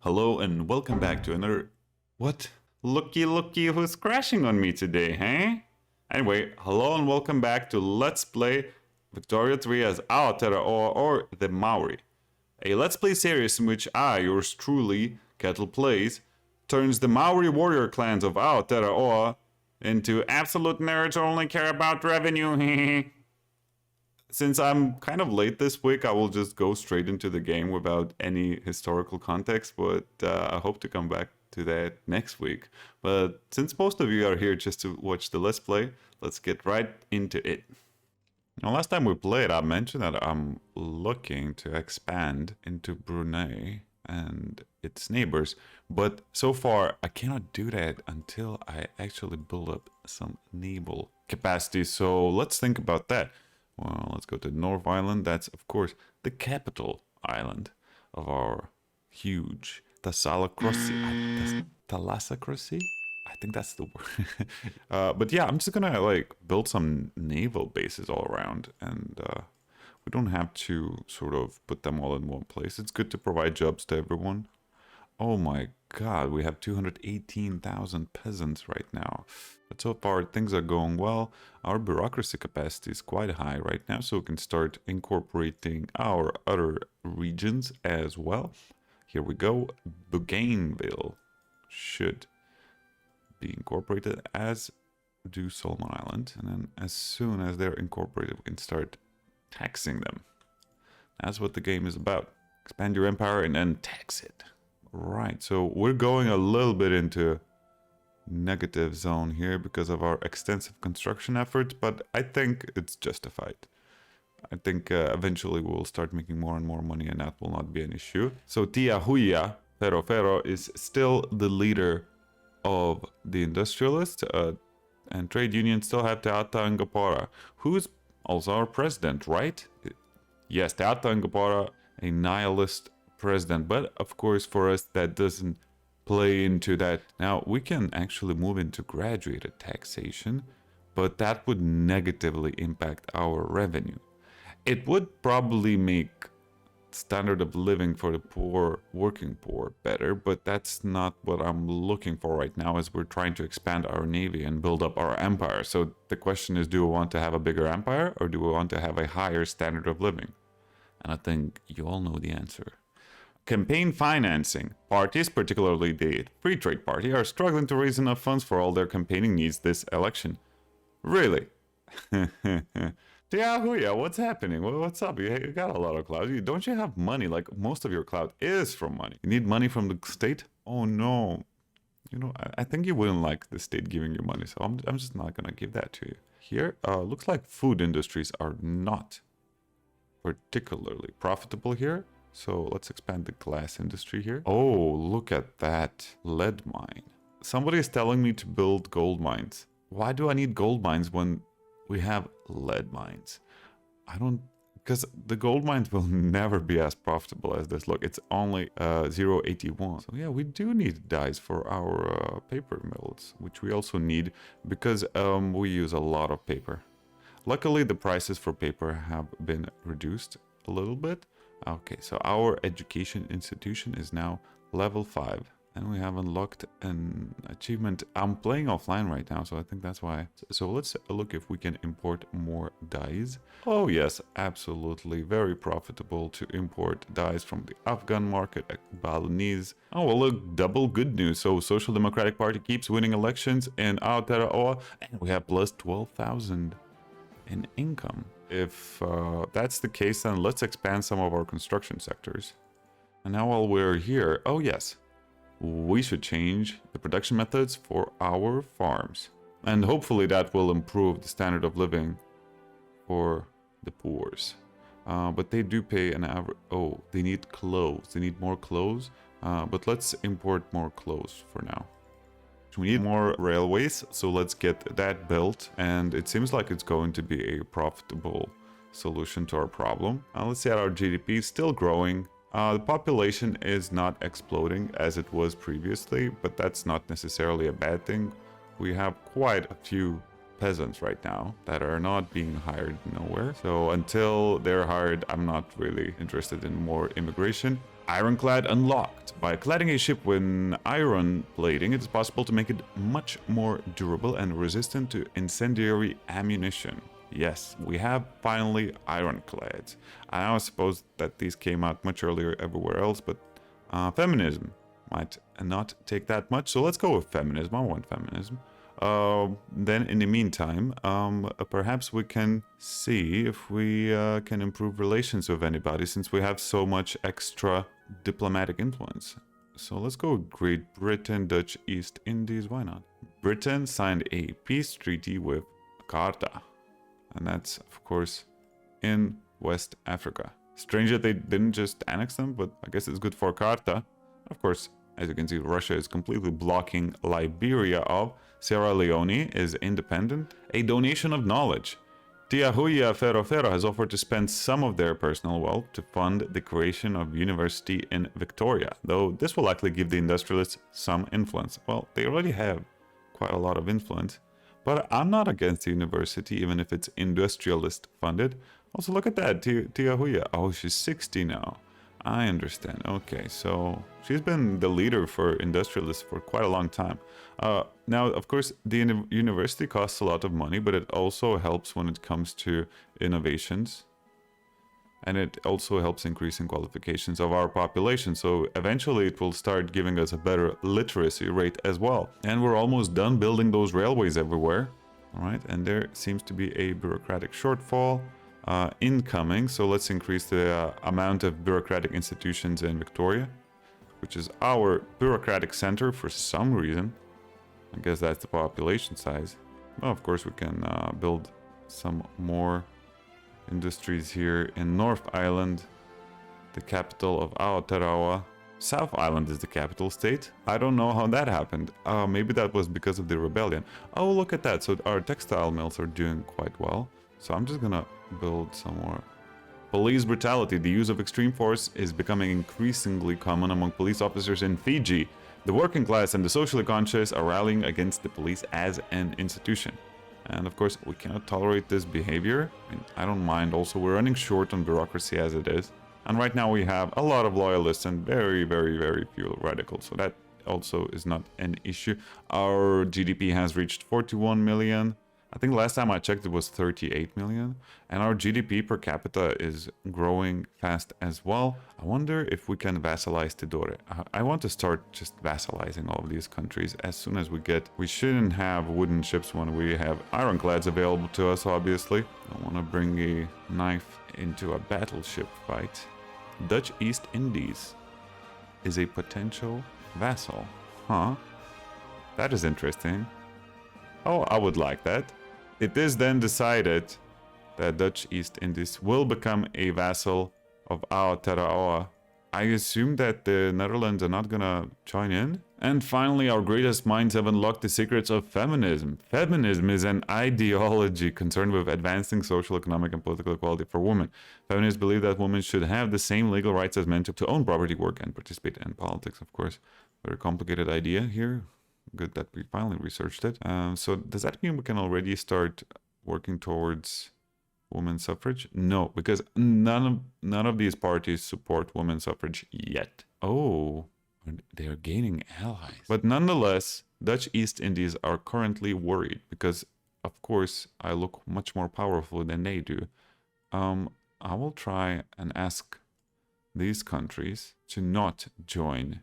Hello and welcome back to another... What? Looky who's crashing on me today, hey? Anyway, hello and welcome back to Let's Play Victoria 3 as Aotearoa or the Māori. A Let's Play series in which I, yours truly, Kettle Plays, turns the Maori warrior clans of Aotearoa into absolute nerds who only care about revenue. Since I'm kind of late this week, I will just go straight into the game without any historical context, but I hope to come back to that next week. But since most of you are here just to watch the Let's Play, let's get right into it. Now, last time we played, I mentioned that I'm looking to expand into Brunei and its neighbors, but so far I cannot do that until I actually build up some naval capacity. So let's think about that. Well, let's go to North Island. That's, of course, the capital island of our huge Thalassakrossi. Thalassakrossi? I think that's the word. But yeah, I'm just gonna like build some naval bases all around, and we don't have to sort of put them all in one place. It's good to provide jobs to everyone. Oh my god, we have 218,000 peasants right now. But so far, things are going well. Our bureaucracy capacity is quite high right now, so we can start incorporating our other regions as well. Here we go. Bougainville should be incorporated, as do Solomon Island. And then as soon as they're incorporated, we can start taxing them. That's what the game is about. Expand your empire and then tax it. Right, so we're going a little bit into negative zone here because of our extensive construction efforts, but I think it's justified. I think eventually we'll start making more and more money, and that will not be an issue. So Tia Huia Ferro is still the leader of the industrialists, and trade unions still have Te Aotearoa, who's also our president, right? Yes, Te Aotearoa, a nihilist president, but of course for us that doesn't play into that. Now we can actually move into graduated taxation, but that would negatively impact our revenue. It would probably make standard of living for the poor, working poor, better, but that's not what I'm looking for right now, as we're trying to expand our navy and build up our empire. So the question is, do we want to have a bigger empire, or do we want to have a higher standard of living? And I think you all know the answer. Campaign financing. Parties, particularly the Free Trade Party, are struggling to raise enough funds for all their campaigning needs this election. Really? Yeah, what's happening? What's up? You got a lot of clout. Don't you have money? Like, most of your clout is from money. You need money from the state? Oh no. You know, I think you wouldn't like the state giving you money, so I'm just not gonna give that to you. Here, looks like food industries are not particularly profitable here. So let's expand the glass industry here. Oh, look at that lead mine. Somebody is telling me to build gold mines. Why do I need gold mines when we have lead mines? I don't, because the gold mines will never be as profitable as this. Look, it's only 0.81. So yeah, we do need dyes for our paper mills, which we also need because we use a lot of paper. Luckily, the prices for paper have been reduced a little bit. Okay, so our education institution is now level 5, and we have unlocked an achievement. I'm playing offline right now, so I think that's why. So let's look if we can import more dyes. Oh yes, absolutely very profitable to import dyes from the Afghan market, Balinese. Oh well, look, double good news. So Social Democratic Party keeps winning elections in Aotearoa, and we have plus 12,000 in income. If that's the case, then let's expand some of our construction sectors. And now while we're here, oh yes, we should change the production methods for our farms. And hopefully that will improve the standard of living for the poors. But they do pay an average... Oh, they need clothes. They need more clothes. But let's import more clothes for now. We need more railways, so let's get that built, and it seems like it's going to be a profitable solution to our problem. Let's see, our GDP is still growing. The population is not exploding as it was previously, but that's not necessarily a bad thing. We have quite a few peasants right now that are not being hired nowhere. So until they're hired, I'm not really interested in more immigration. Ironclad unlocked. By cladding a ship with iron plating, it is possible to make it much more durable and resistant to incendiary ammunition. Yes, we have finally ironclads. I suppose that these came out much earlier everywhere else, but feminism might not take that much. So let's go with feminism. I want feminism. Then in the meantime, perhaps we can see if we can improve relations with anybody, since we have so much extra diplomatic influence. So let's go with Great Britain, Dutch East Indies, why not? Britain signed a peace treaty with Jakarta, and that's of course in West Africa. Strange that they didn't just annex them, but I guess it's good for Jakarta. Of course, as you can see, Russia is completely blocking Liberia off. Sierra Leone is independent. A donation of knowledge. Aotearoa has offered to spend some of their personal wealth to fund the creation of university in Victoria, though this will likely give the industrialists some influence. Well, they already have quite a lot of influence, but I'm not against the university, even if it's industrialist funded. Also, look at that, Aotearoa. Oh, she's 60 now. I understand. Okay, so she's been the leader for industrialists for quite a long time. Now, of course, the university costs a lot of money, but it also helps when it comes to innovations. And it also helps increasing qualifications of our population. So eventually it will start giving us a better literacy rate as well. And we're almost done building those railways everywhere. All right, and there seems to be a bureaucratic shortfall incoming, so let's increase the amount of bureaucratic institutions in Victoria, which is our bureaucratic center for some reason. I guess that's the population size. Well, of course we can build some more industries here in North Island, the capital of Aotearoa. South Island is the capital state. I don't know how that happened. Maybe that was because of the rebellion. Oh, look at that. So our textile mills are doing quite well. So I'm just gonna build some more. Police brutality. The use of extreme force is becoming increasingly common among police officers in Fiji. The working class and the socially conscious are rallying against the police as an institution. And of course, we cannot tolerate this behavior. I don't mind. Also, we're running short on bureaucracy as it is. And right now we have a lot of loyalists and very, very, very few radicals. So that also is not an issue. Our GDP has reached 41 million. I think last time I checked it was 38 million, and our GDP per capita is growing fast as well. I wonder if we can vassalize Tidore. I want to start just vassalizing all of these countries as soon as we shouldn't have wooden ships when we have ironclads available to us, obviously. I want to bring a knife into a battleship fight. Dutch East Indies is a potential vassal. Huh? That is interesting. Oh, I would like that. It is then decided that Dutch East Indies will become a vassal of Aotearoa. I assume that the Netherlands are not gonna join in. And finally, our greatest minds have unlocked the secrets of feminism. Feminism is an ideology concerned with advancing social, economic, and political equality for women. Feminists believe that women should have the same legal rights as men to own property, work, and participate in politics, of course. Very complicated idea here. Good that we finally researched it. So does that mean we can already start working towards women's suffrage? No, because none of these parties support women's suffrage yet. Oh, they are gaining allies. But nonetheless, Dutch East Indies are currently worried because, of course, I look much more powerful than they do. I will try and ask these countries to not join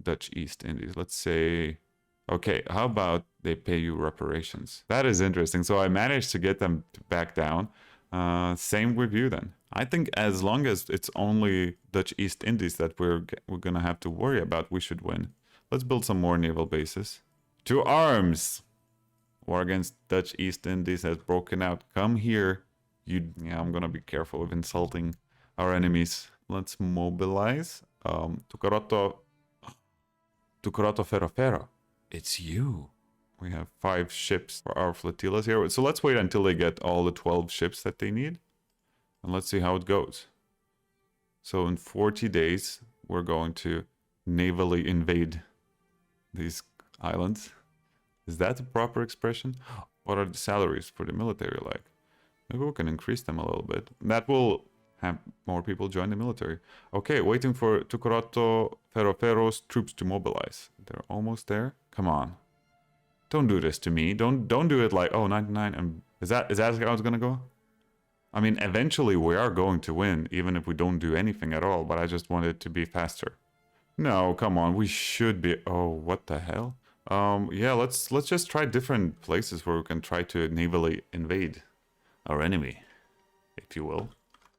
Dutch East Indies. Let's say, okay, how about they pay you reparations? That is interesting. So I managed to get them to back down. Same with you then. I think as long as it's only Dutch East Indies that we're gonna have to worry about, we should win. Let's build some more naval bases. To arms! War against Dutch East Indies has broken out. Come here. Yeah, I'm gonna be careful with insulting our enemies. Let's mobilize. Aotearoa. It's you. We have 5 ships for our flotillas here. So let's wait until they get all the 12 ships that they need. And let's see how it goes. So in 40 days, we're going to navally invade these islands. Is that the proper expression? What are the salaries for the military like? Maybe we can increase them a little bit. That will have more people join the military. Okay, waiting for Tucurato Ferofero's troops to mobilize. They're almost there. Come on. Don't do this to me. Don't do it like, oh, 99. Is that how it's gonna go? I mean, eventually we are going to win, even if we don't do anything at all, but I just want it to be faster. No, come on, we should be... Oh, what the hell? Yeah, let's just try different places where we can try to navally invade our enemy, if you will.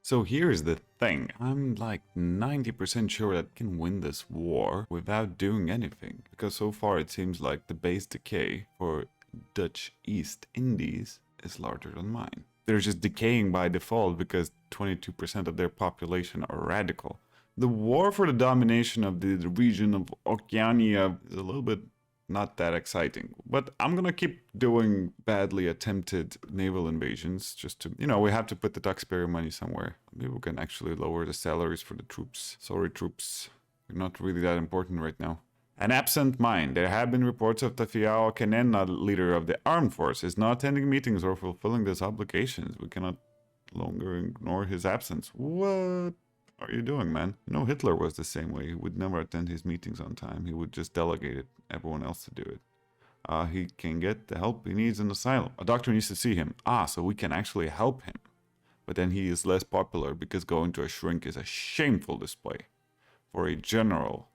So here's the thing. I'm like 90% sure that I can win this war without doing anything. Because so far it seems like the base decay for Dutch East Indies is larger than mine. They're just decaying by default because 22% of their population are radical. The war for the domination of the region of Oceania is a little bit not that exciting. But I'm gonna keep doing badly attempted naval invasions just to, you know, we have to put the taxpayer money somewhere. Maybe we can actually lower the salaries for the troops. Sorry, troops. You're not really that important right now. An absent mind. There have been reports of Tafiao Kenena, leader of the armed forces, not attending meetings or fulfilling his obligations. We cannot longer ignore his absence. What are you doing, man? You know, Hitler was the same way. He would never attend his meetings on time. He would just delegate everyone else to do it. He can get the help he needs in the asylum. A doctor needs to see him. So we can actually help him. But then he is less popular because going to a shrink is a shameful display. For a general...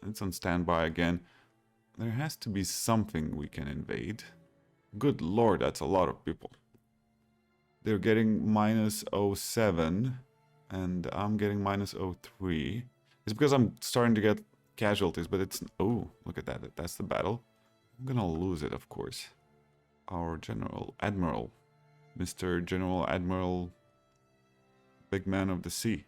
It's on standby again. There has to be something we can invade. Good lord, that's a lot of people. They're getting -07, and I'm getting -03. It's because I'm starting to get casualties, but it's... Oh, look at that. That's the battle. I'm gonna lose it, of course. Our General Admiral. Mr. General Admiral... Big Man of the Sea.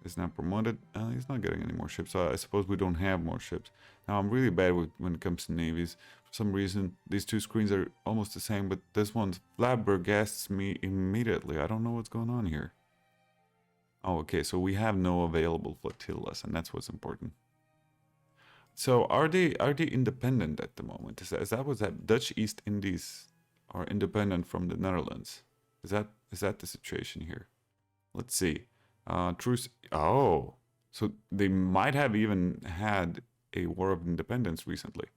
Is now promoted. He's not getting any more ships, so I suppose we don't have more ships. Now, I'm really bad when it comes to navies. For some reason, these two screens are almost the same, but this one flabbergasts me immediately. I don't know what's going on here. Oh, okay, so we have no available flotillas, and that's what's important. So, are they independent at the moment? Is that what's that? Dutch East Indies are independent from the Netherlands. Is that the situation here? Let's see. Truce. Oh, so they might have even had a war of independence recently.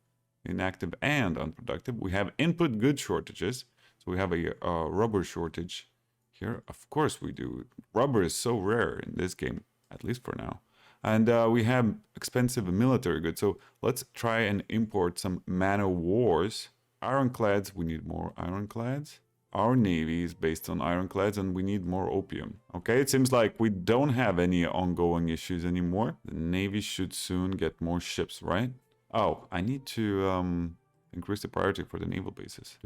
Inactive and unproductive. We have input goods shortages. So we have a rubber shortage here. Of course we do. Rubber is so rare in this game, at least for now. And we have expensive military goods. So let's try and import some man-o'-wars. Ironclads. We need more ironclads. Our navy is based on ironclads and we need more opium. Okay, it seems like we don't have any ongoing issues anymore. The navy should soon get more ships, right? Oh, I need to increase the priority for the naval bases.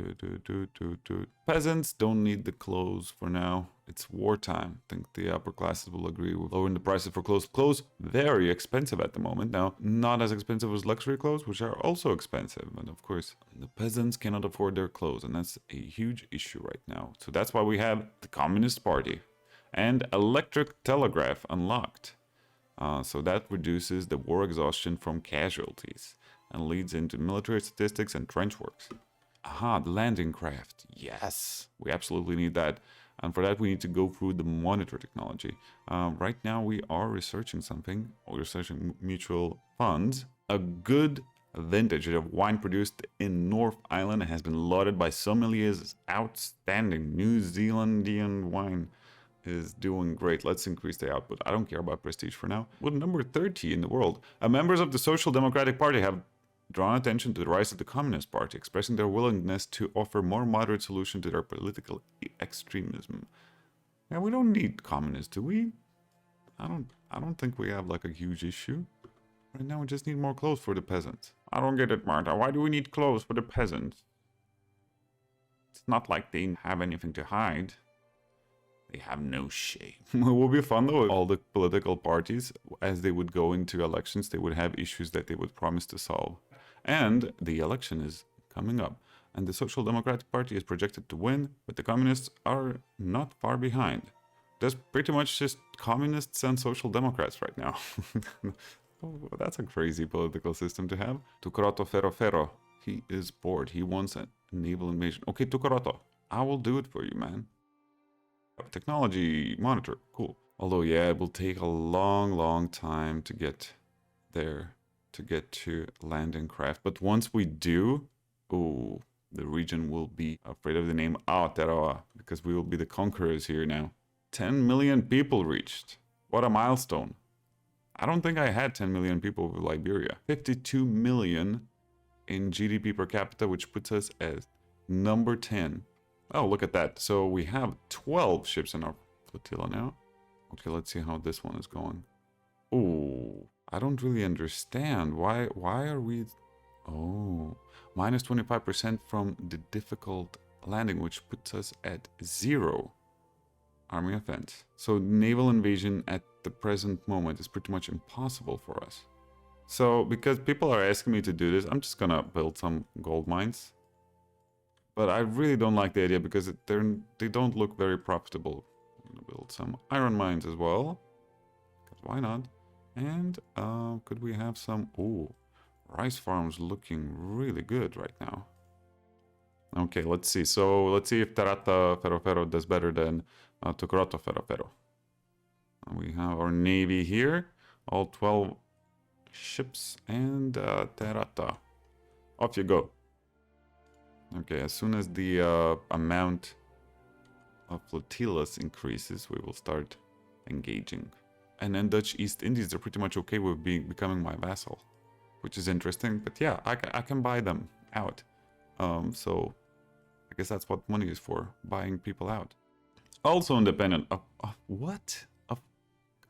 Peasants don't need the clothes for now. It's wartime. I think the upper classes will agree with lowering the prices for clothes. Clothes, very expensive at the moment. Now, not as expensive as luxury clothes, which are also expensive. But of course, the peasants cannot afford their clothes. And that's a huge issue right now. So that's why we have the Communist Party and electric telegraph unlocked. So that reduces the war exhaustion from casualties and leads into military statistics and trench works. Aha, the landing craft. Yes, we absolutely need that. And for that, we need to go through the monitor technology. Right now, we are researching something. We're researching mutual funds. A good vintage of wine produced in North Island has been lauded by sommeliers as outstanding. New Zealandian wine is doing great. Let's increase the output. I don't care about prestige for now. We're number 30 in the world. Members of the Social Democratic Party have drawn attention to the rise of the Communist Party, expressing their willingness to offer more moderate solution to their political extremism. Yeah, we don't need communists, do we? I don't think we have like a huge issue. Right now we just need more clothes for the peasants. I don't get it, Marta. Why do we need clothes for the peasants? It's not like they have anything to hide. They have no shame. It will be fun though. All the political parties, as they would go into elections, they would have issues that they would promise to solve. And the election is coming up. And the Social Democratic Party is projected to win, but the communists are not far behind. There's pretty much just communists and social democrats right now. Oh, that's a crazy political system to have. Tucurato Ferro. He is bored. He wants a naval invasion. Okay, Tucurato, I will do it for you, man. Technology monitor. Cool. Although, yeah, it will take a long time to get there, to get to landing craft. But once we do, oh, the region will be afraid of the name Aotearoa, because we will be the conquerors here now. 10 million people reached. What a milestone. I don't think I had 10 million people with Liberia. 52 million in GDP per capita, which puts us as number 10. Oh, look at that. So we have 12 ships in our flotilla now. Okay, let's see how this one is going. Oh, I don't really understand. Why are we... Oh, minus 25% from the difficult landing, which puts us at 0 army offense. So naval invasion at the present moment is pretty much impossible for us. So because people are asking me to do this, I'm just gonna build some gold mines. But I really don't like the idea because they don't look very profitable. I'm gonna build some iron mines as well. Because why not? And could we have some... Ooh, rice farms looking really good right now. Okay, let's see. So let's see if Tarata Ferro does better than Tucoroto Ferro. We have our navy here. All 12 ships and Tarata. Off you go. Okay, as soon as the amount of flotillas increases, we will start engaging. And then Dutch East Indies are pretty much okay with becoming my vassal, which is interesting. But yeah, I can buy them out. So I guess that's what money is for, buying people out. Also independent of what?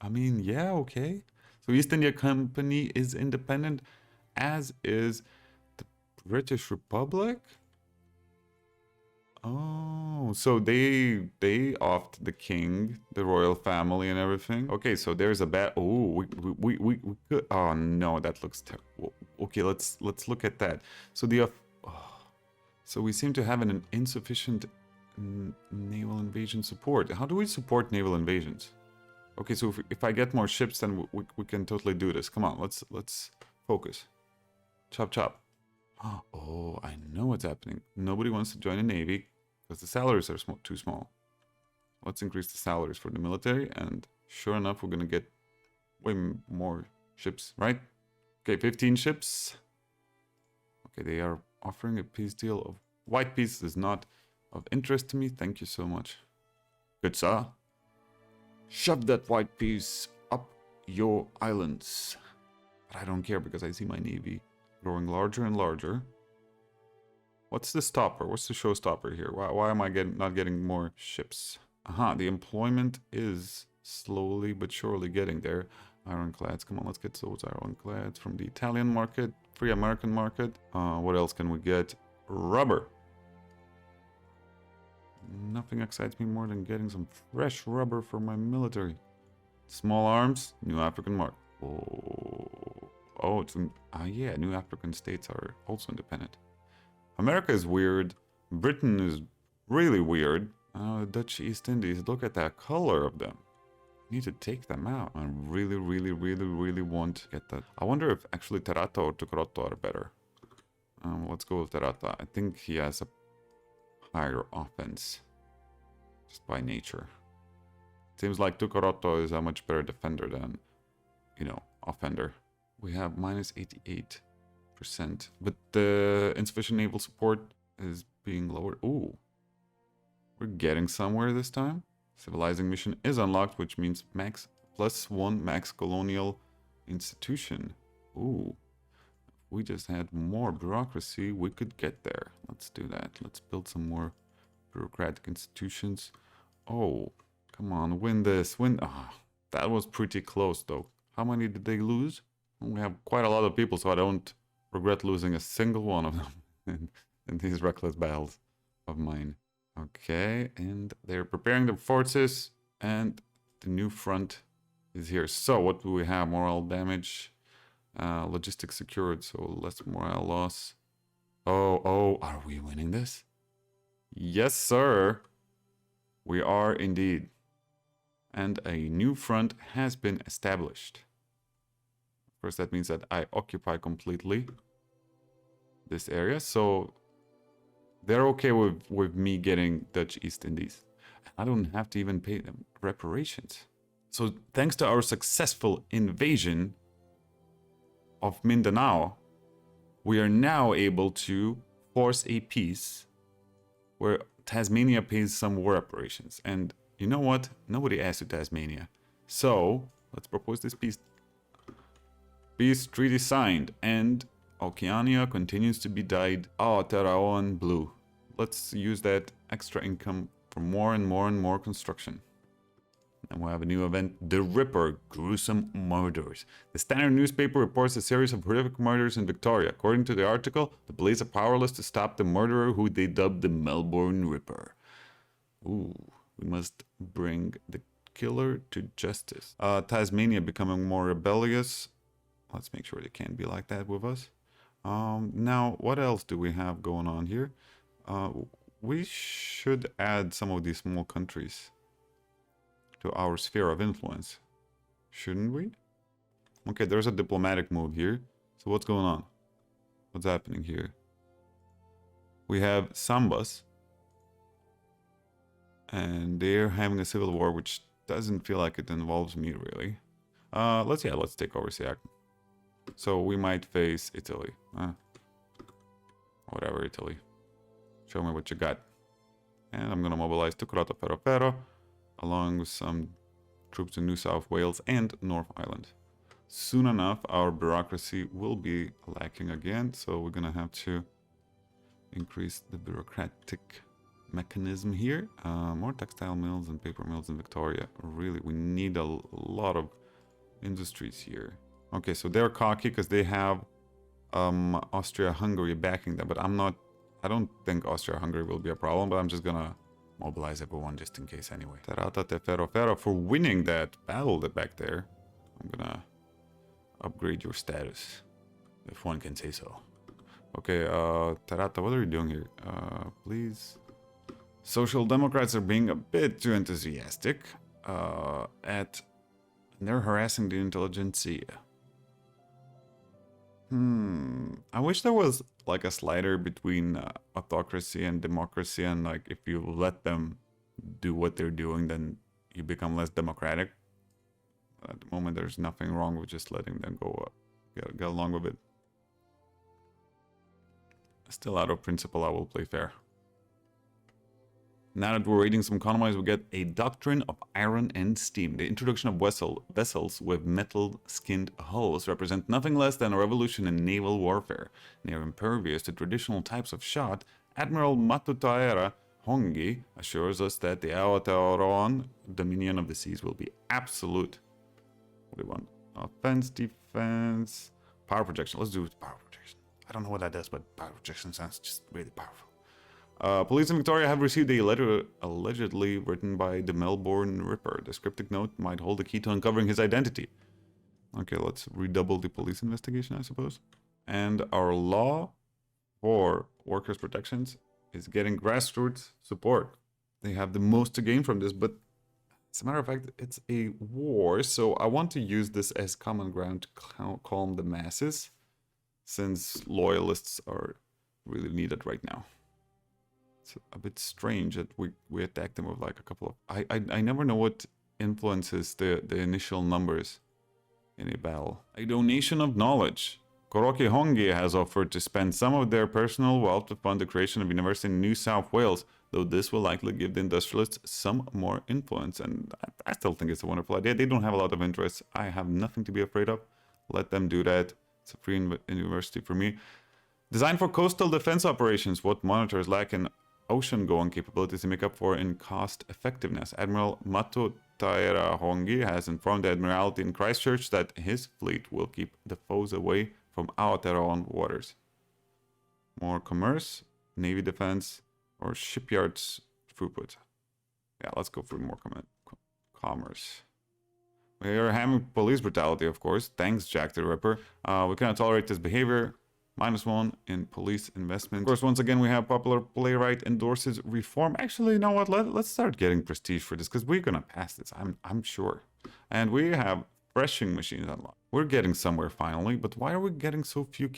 I mean, yeah, okay. So East India Company is independent, as is the British Republic. Oh, so they offed the king, the royal family, and everything. Okay, so there's a bad. Oh, we could. Oh no, that looks terrible. Okay, let's look at that. So so we seem to have an insufficient naval invasion support. How do we support naval invasions? Okay, so if I get more ships, then we can totally do this. Come on, let's focus. Chop chop. Oh, I know what's happening. Nobody wants to join the navy because the salaries are too small. Let's increase the salaries for the military, and sure enough, we're gonna get way more ships, right? Okay, 15 ships. Okay, they are offering a peace deal of white peace is not of interest to me. Thank you so much. Good sir. Shove that white peace up your islands. But I don't care because I see my navy growing larger and larger. What's the stopper? What's the showstopper here? Why am I not getting more ships? Aha, the employment is slowly but surely getting there. Ironclads, come on, let's get those ironclads from the Italian market, free American market. What else can we get? Rubber. Nothing excites me more than getting some fresh rubber for my military. Small arms, New African market. Oh, it's yeah, New African states are also independent. America is weird. Britain is really weird. Dutch East Indies, look at that color of them. I need to take them out. I really want to get that. I wonder if actually Tarata or Tucoroto are better. Let's go with Tarata. I think he has a higher offense, just by nature. Seems like Tucoroto is a much better defender than, offender. We have minus 88%, but the insufficient naval support is being lowered. Ooh, we're getting somewhere this time. Civilizing mission is unlocked, which means max +1 max colonial institution. Ooh, if we just had more bureaucracy, we could get there. Let's do that. Let's build some more bureaucratic institutions. Oh, come on, win this. Win. That was pretty close, though. How many did they lose? We have quite a lot of people, so I don't regret losing a single one of them in these reckless battles of mine. Okay, and they're preparing their forces, and the new front is here. So what do we have? Morale damage, logistics secured, so less morale loss. Oh, are we winning this? Yes, sir. We are indeed. And a new front has been established. Of course, that means that I occupy completely this area, so they're okay with me getting Dutch East Indies. I don't have to even pay them reparations. So thanks to our successful invasion of Mindanao, we are now able to force a peace where Tasmania pays some war reparations. And you know what? Nobody asked you, Tasmania. So let's propose this peace. Peace treaty signed, and Oceania continues to be dyed Aotearoa blue. Let's use that extra income for more and more construction. And we'll have a new event, The Ripper, Gruesome Murders. The Standard newspaper reports a series of horrific murders in Victoria. According to the article, the police are powerless to stop the murderer, who they dubbed the Melbourne Ripper. Ooh, we must bring the killer to justice. Tasmania becoming more rebellious. Let's make sure they can't be like that with us. Now, what else do we have going on here? We should add some of these small countries to our sphere of influence, shouldn't we? Okay, there's a diplomatic move here. So what's going on? What's happening here? We have Sambas, and they're having a civil war, which doesn't feel like it involves me really. Let's take over Siak. So we might face Italy. Whatever, Italy. Show me what you got. And I'm gonna mobilize Tucrato Pero along with some troops in New South Wales and North Island. Soon enough, our bureaucracy will be lacking again, so we're gonna have to increase the bureaucratic mechanism here. More textile mills and paper mills in Victoria. Really, we need a lot of industries here. Okay, so they're cocky because they have Austria-Hungary backing them, but I don't think Austria-Hungary will be a problem, but I'm just gonna mobilize everyone just in case anyway. Tarata te Ferro for winning that battle back there. I'm gonna upgrade your status, if one can say so. Okay, Tarata, what are you doing here? Please. Social Democrats are being a bit too enthusiastic. They're harassing the intelligentsia. I wish there was like a slider between autocracy and democracy, and like if you let them do what they're doing, then you become less democratic. At the moment, there's nothing wrong with just letting them go get along with it. Still, out of principle, I will play fair. Now that we're raiding some colonies, we get a doctrine of iron and steam. The introduction of vessels with metal-skinned hulls represent nothing less than a revolution in naval warfare. Near impervious to traditional types of shot, Admiral Matutaera Hongi assures us that the Aotearoa dominion of the seas will be absolute. What do we want? Offense, defense, power projection. Let's do power projection. I don't know what that does, but power projection sounds just really powerful. Police in Victoria have received a letter allegedly written by the Melbourne Ripper. The cryptic note might hold the key to uncovering his identity. Okay, let's redouble the police investigation, I suppose. And our law for workers' protections is getting grassroots support. They have the most to gain from this, but as a matter of fact, it's a war, so I want to use this as common ground to calm the masses, since loyalists are really needed right now. It's a bit strange that we attacked them with like a couple of... I never know what influences the initial numbers in a battle. A donation of knowledge. Koroki Hongi has offered to spend some of their personal wealth to fund the creation of a university in New South Wales, though this will likely give the industrialists some more influence. And I still think it's a wonderful idea. They don't have a lot of interest. I have nothing to be afraid of. Let them do that. It's a free university for me. Designed for coastal defense operations, what monitors lack in ocean-going capabilities to make up for in cost effectiveness. Admiral Matutaera Hongi has informed the Admiralty in Christchurch that his fleet will keep the foes away from Aotearoa waters. More commerce, navy defense, or shipyards throughput. Yeah, let's go for more commerce. We are having police brutality, of course. Thanks, Jack the Ripper. We cannot tolerate this behavior. -1 in police investment. Of course, once again, we have popular playwright endorses reform. Actually, you know what? Let's start getting prestige for this, because we're gonna pass this. I'm sure. And we have threshing machines unlocked. We're getting somewhere finally, but why are we getting so few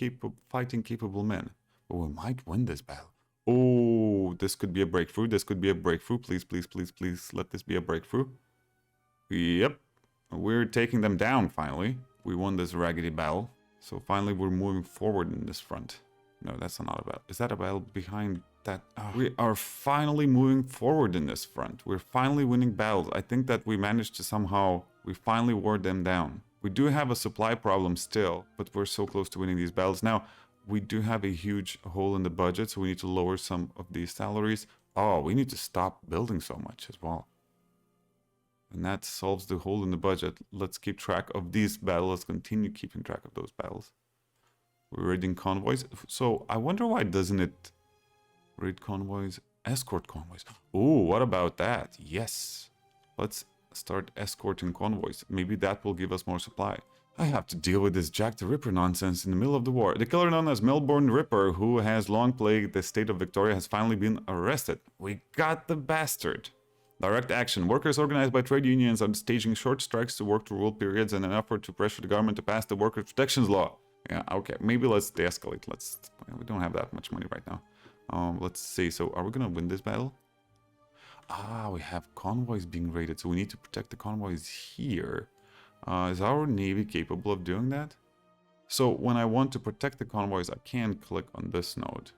fighting capable men? But we might win this battle. Oh, this could be a breakthrough. This could be a breakthrough. Please, please, please, please let this be a breakthrough. Yep. We're taking them down, finally. We won this raggedy battle. So finally we're moving forward in this front. No, that's not a battle. Is that a battle behind that? Oh. We are finally moving forward in this front. We're finally winning battles. I think that we managed to somehow... We finally wore them down. We do have a supply problem still, but we're so close to winning these battles. Now, we do have a huge hole in the budget, so we need to lower some of these salaries. Oh, we need to stop building so much as well. And that solves the hole in the budget. Let's keep track of these battles. Let's continue keeping track of those battles. We're raiding convoys. So I wonder why doesn't it raid convoys, escort convoys? Oh, what about that? Yes. Let's start escorting convoys. Maybe that will give us more supply. I have to deal with this Jack the Ripper nonsense in the middle of the war. The killer known as Melbourne Ripper, who has long plagued the state of Victoria, has finally been arrested. We got the bastard. Direct action. Workers organized by trade unions are staging short strikes to work through rule periods in an effort to pressure the government to pass the Workers' Protections Law. Yeah, okay. Maybe let's de-escalate. We don't have that much money right now. Let's see. So are we going to win this battle? Ah, we have convoys being raided, so we need to protect the convoys here. Is our navy capable of doing that? So when I want to protect the convoys, I can click on this node.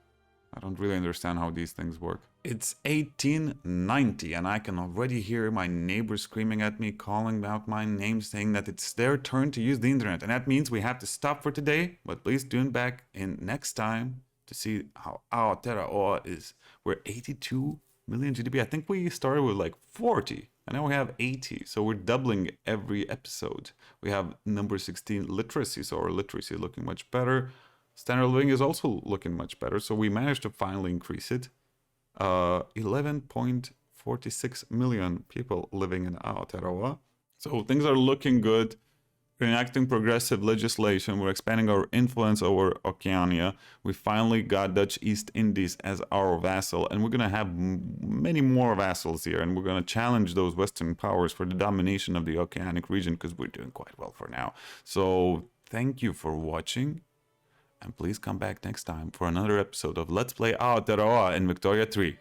I don't really understand how these things work. It's 1890 and I can already hear my neighbors screaming at me, calling out my name, saying that it's their turn to use the internet. And that means we have to stop for today, but please tune back in next time to see how Aotearoa is. We're 82 million GDP. I think we started with like 40 and now we have 80. So we're doubling every episode. We have number 16 literacy. So our literacy is looking much better. Standard of living is also looking much better. So we managed to finally increase it. 11.46 million people living in Aotearoa. So things are looking good. We're enacting progressive legislation. We're expanding our influence over Oceania. We finally got Dutch East Indies as our vassal, and we're going to have many more vassals here, and we're going to challenge those Western powers for the domination of the Oceanic region, because we're doing quite well for now. So thank you for watching, and please come back next time for another episode of Let's Play Aotearoa in Victoria 3.